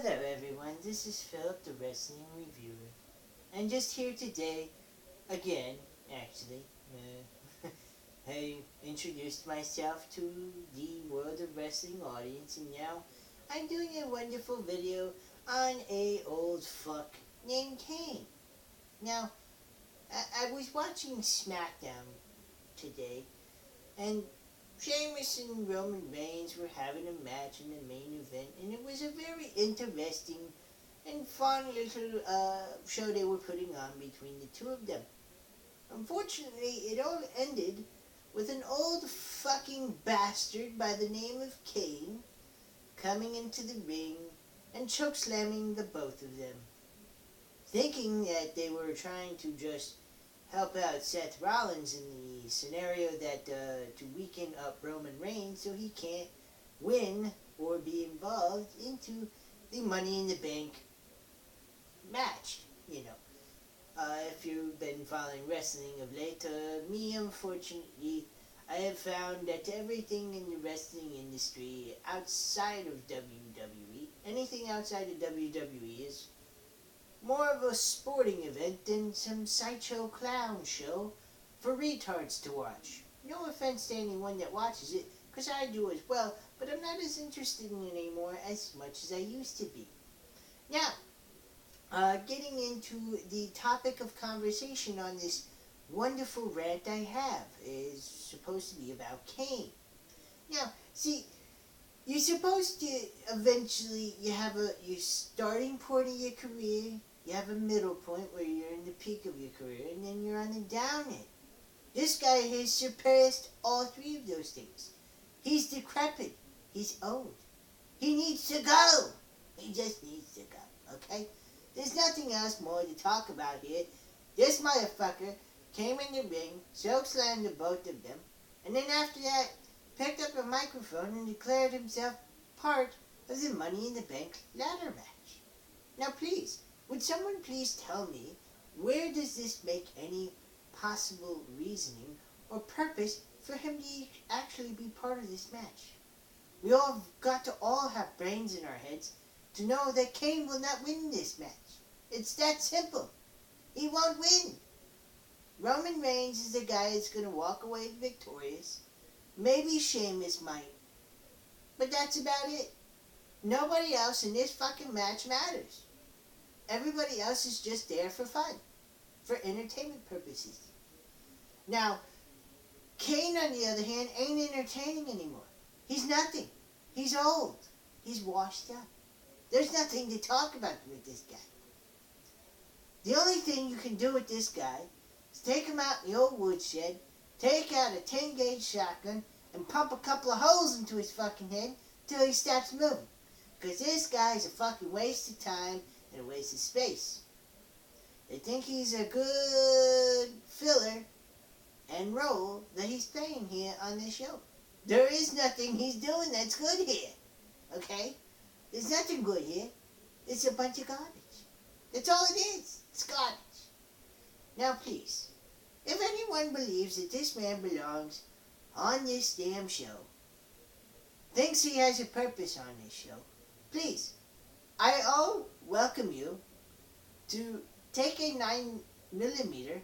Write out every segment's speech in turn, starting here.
Hello everyone, this is Phillip the Wrestling Reviewer, and just here today, again, actually, I introduced myself to the World of Wrestling audience, and now I'm doing a wonderful video on a old fuck named Kane. Now, I was watching SmackDown today, and Sheamus and Roman Reigns were having a match in the main event, and it was a very interesting and fun little show they were putting on between the two of them. Unfortunately, it all ended with an old fucking bastard by the name of Kane coming into the ring and chokeslamming the both of them, thinking that they were trying to just help out Seth Rollins in the scenario that to weaken up Roman Reigns so he can't win or be involved into the Money in the Bank match. If you've been following wrestling of late, me unfortunately, I have found that everything in the wrestling industry outside of WWE, anything outside of WWE is more of a sporting event than some sideshow clown show for retards to watch. No offense to anyone that watches it, because I do as well, but I'm not as interested in it anymore as much as I used to be. Now, getting into the topic of conversation on this wonderful rant I have is supposed to be about Kane. Now, see, you're supposed to eventually, you have your starting point of your career, you have a middle point where you're in the peak of your career, and then you're on the down end. This guy has surpassed all three of those things. He's decrepit. He's old. He needs to go. He just needs to go, okay? There's nothing else more to talk about here. This motherfucker came in the ring, chokeslammed the both of them, and then after that, picked up a microphone and declared himself part of the Money in the Bank ladder match. Now please, would someone please tell me, where does this make any possible reasoning or purpose for him to actually be part of this match? We all got to all have brains in our heads to know that Kane will not win this match. It's that simple. He won't win. Roman Reigns is the guy that's going to walk away victorious. Maybe Sheamus might. But that's about it. Nobody else in this fucking match matters. Everybody else is just there for fun. For entertainment purposes. Now, Kane, on the other hand, ain't entertaining anymore. He's nothing. He's old. He's washed up. There's nothing to talk about with this guy. The only thing you can do with this guy is take him out in the old woodshed, take out a 10-gauge shotgun, and pump a couple of holes into his fucking head till he stops moving. Because this guy's a fucking waste of time and a waste of space. They think he's a good filler and role that he's playing here on this show. There is nothing he's doing that's good here. Okay? There's nothing good here. It's a bunch of garbage. That's all it is. It's garbage. Now please, if anyone believes that this man belongs on this damn show, thinks he has a purpose on this show, please, I all welcome you to take a 9mm,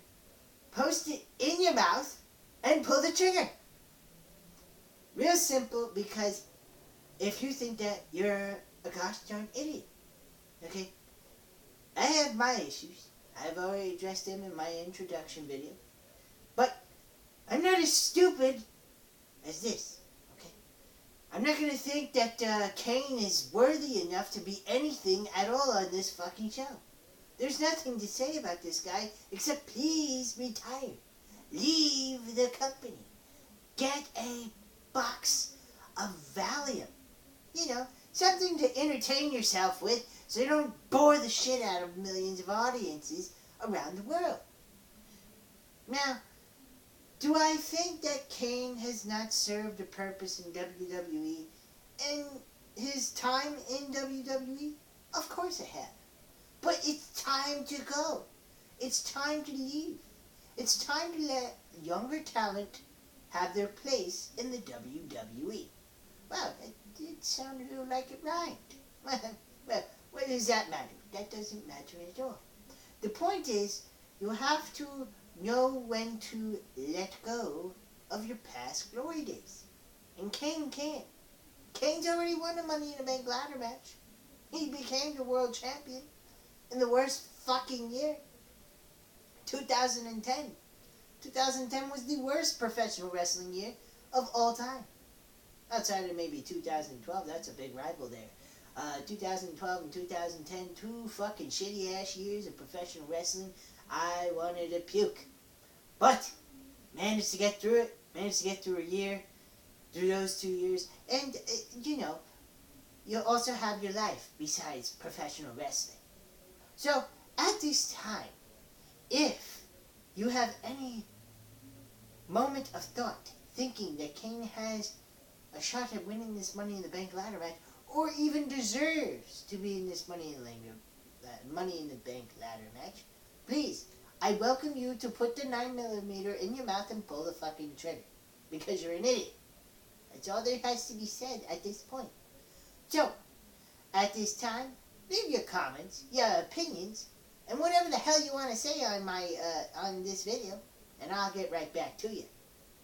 post it in your mouth, and pull the trigger. Real simple, because if you think that, you're a gosh darn idiot. Okay? I have my issues. I've already addressed them in my introduction video. But I'm not as stupid as this. Okay? I'm not going to think that Kane is worthy enough to be anything at all on this fucking show. There's nothing to say about this guy except please retire. Leave the company. Get a box of Valium. You know, something to entertain yourself with so you don't bore the shit out of millions of audiences around the world. Now, do I think that Kane has not served a purpose in WWE in his time in WWE? Of course I have. But it's time to go. It's time to leave. It's time to let younger talent have their place in the WWE. Well, it sounded a little like it rhymed. Well, does that matter? That doesn't matter at all. The point is, you have to know when to let go of your past glory days. And Kane can't. Kane's already won a Money in the Bank ladder match. He became the world champion in the worst fucking year. 2010. 2010 was the worst professional wrestling year of all time. Outside of maybe 2012, that's a big rival there. 2012 and 2010, two fucking shitty ass years of professional wrestling. I wanted to puke. But, managed to get through it. Managed to get through a year. Through those 2 years. And, you know, you also have your life besides professional wrestling. So, at this time, if you have any moment of thought thinking that Kane has a shot at winning this Money in the Bank ladder match, or even deserves to be in this Money in the Bank ladder match, please, I welcome you to put the 9mm in your mouth and pull the fucking trigger. Because you're an idiot. That's all there has to be said at this point. So, at this time, leave your comments, your opinions, and whatever the hell you want to say on on this video, and I'll get right back to you.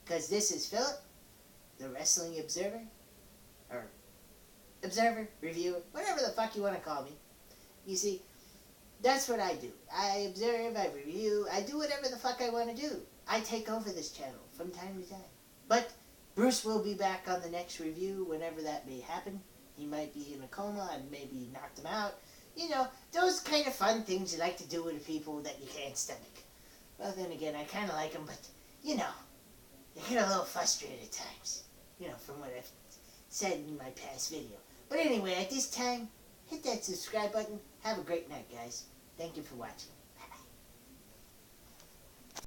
Because this is Phillip, the Wrestling Observer, or Observer, Reviewer, whatever the fuck you want to call me. You see, that's what I do. I observe, I review, I do whatever the fuck I want to do. I take over this channel from time to time. But Bruce will be back on the next review whenever that may happen. He might be in a coma, I maybe knocked him out. You know, those kind of fun things you like to do with people that you can't stomach. Well, then again, I kind of like them, but, you know, you get a little frustrated at times. You know, from what I've said in my past video. But anyway, at this time, hit that subscribe button. Have a great night, guys. Thank you for watching.